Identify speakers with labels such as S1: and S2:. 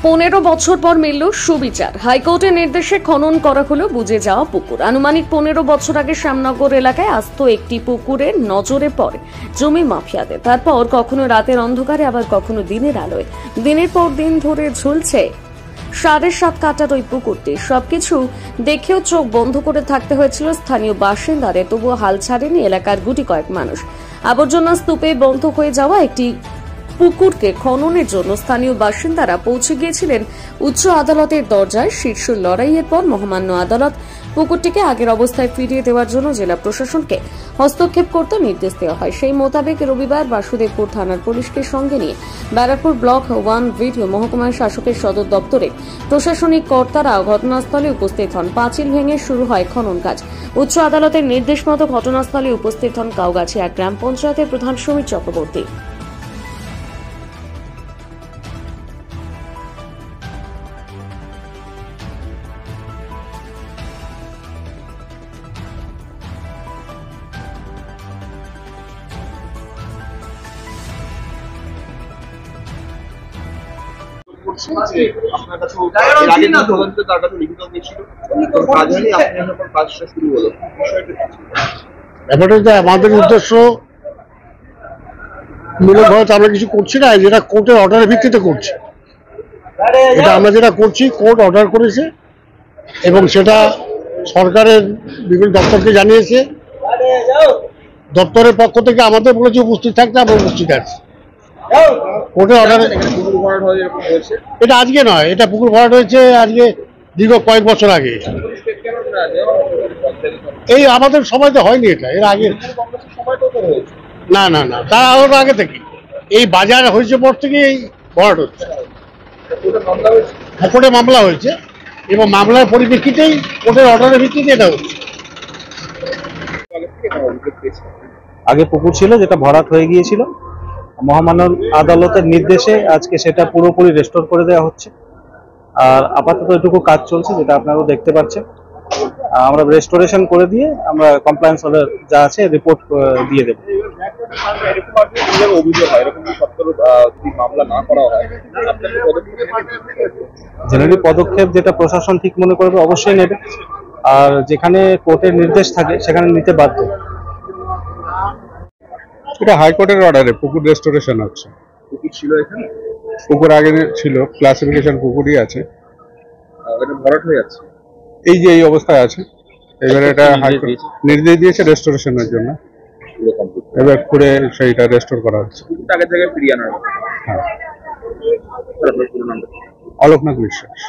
S1: 15 বছর পর মিলল সুবিচার। হাইকোর্টের নির্দেশে খনন করা হলো বুঝে যাওয়া পুকুর। আনুমানিক 15 বছর আগে শ্যামনগর এলাকায় আস্ত একটি পুকুরের নজরে পড়ে জমি মাফিয়াদের। তারপর কখনো রাতের অন্ধকারে, আবার কখনো দিনের আলোয় দিনের পর দিন ধরে ঝুলছে 7.5 কাটার ওই পুকুরটি। সবকিছু দেখেও চোখ বন্ধ করে থাকতে হয়েছিল স্থানীয় বাসিন্দাদের। তবুও হাল ছাড়েনি এলাকার গুটি কয়েক মানুষ। আবর্জনা স্তূপে বন্ধ হয়ে যাওয়া একটি পুকুরকে খননের জন্য স্থানীয় বাসিন্দারা পৌঁছে গিয়েছিলেন উচ্চ আদালতের দরজায়। শীর্ষ লড়াইয়ের পর মহামান্য আদালত পুকুরটিকে আগের অবস্থায় ফিরিয়ে দেওয়ার জন্য জেলা প্রশাসনকে হস্তক্ষেপ করতে নির্দেশ দেওয়া হয়। সেই মোতাবেক রবিবার বাসুদেবপুর থানার পুলিশকে সঙ্গে নিয়ে ব্যারাকপুর ব্লক 1 ভিডিও মহকুমা শাসকের সদর দপ্তরে প্রশাসনিক কর্তারা ঘটনাস্থলে উপস্থিত হন। পাঁচিল ভেঙে শুরু হয় খনন কাজ। উচ্চ আদালতের নির্দেশ মতো ঘটনাস্থলে উপস্থিত হন কাউগাছিয়া গ্রাম পঞ্চায়েতের প্রধান সমীর চক্রবর্তী।
S2: আপনার কাছে তার কাছে লিখিত হয়েছিল, কাজটা শুরু হলো,
S3: ব্যাপারটা আমাদের উদ্দেশ্য মূলকভাবে আমরা কিছু করছি না, যেটা কোর্টের অর্ডারের ভিত্তিতে করছি। এটা আমরা যেটা করছি কোর্ট অর্ডার করেছে এবং সেটা সরকারের বিভিন্ন দপ্তরকে জানিয়েছে। দপ্তরের পক্ষ থেকে আমাদের বলেছে উপস্থিত থাকতে, আমরা উপস্থিত আছি। কোর্টের অর্ডারে এটা আজকে নয়, এটা পুকুর ভরাট হয়েছে আজকে দীর্ঘ কয়েক বছর আগে। এই আমাদের সময়তে হয়নি, এটা এর আগে না না না, তার আরো আগে থেকে এই বাজার হয়েছে পর থেকে এই ভরাট হচ্ছে। কোর্টে মামলা হয়েছে এবং মামলার পরিপ্রেক্ষিতেই কোর্টের অর্ডারের ভিত্তিতে এটা হচ্ছে।
S4: আগে পুকুর ছিল যেটা ভরাট হয়ে গিয়েছিল, মহামান্য আদালতের নির্দেশে আজকে সেটা পুরোপুরি রেস্টোর করে দেওয়া হচ্ছে। আর আপাতত এটুকু কাজ চলছে, যেটা আপনারাও দেখতে পাচ্ছেন। আমরা রেস্টোরেশন করে দিয়ে আমরা কমপ্লায়েন্স অর্ডার যা আছে রিপোর্ট দিয়ে দেব। জেনারেলি পদক্ষেপ যেটা প্রশাসন ঠিক মনে করবে অবশ্যই নেবে, আর যেখানে কোর্টের নির্দেশ থাকে সেখানে নিতে বাধ্য।
S5: এটা হাইকোর্টের অর্ডারে পুকুর রেস্টোরেশন হচ্ছে।
S2: পুকুর ছিল এখানে,
S5: পুকুর আগে ছিল, ক্লাসিফিকেশন পুকুরই আছে,
S2: এটা ভরাট হয়ে যাচ্ছে
S5: এই যে এই অবস্থায় আছে। এবারে এটা হাইকোর্ট নির্দেশ দিয়েছে রেস্টোরেশনের জন্য, এবার করে সেইটা রেস্টোর করা হচ্ছে।
S2: পুকুরটা আগের জায়গায় ফিরিয়ে আনার।
S5: হ্যাঁ, অলোকনাথ বিশ্বাস।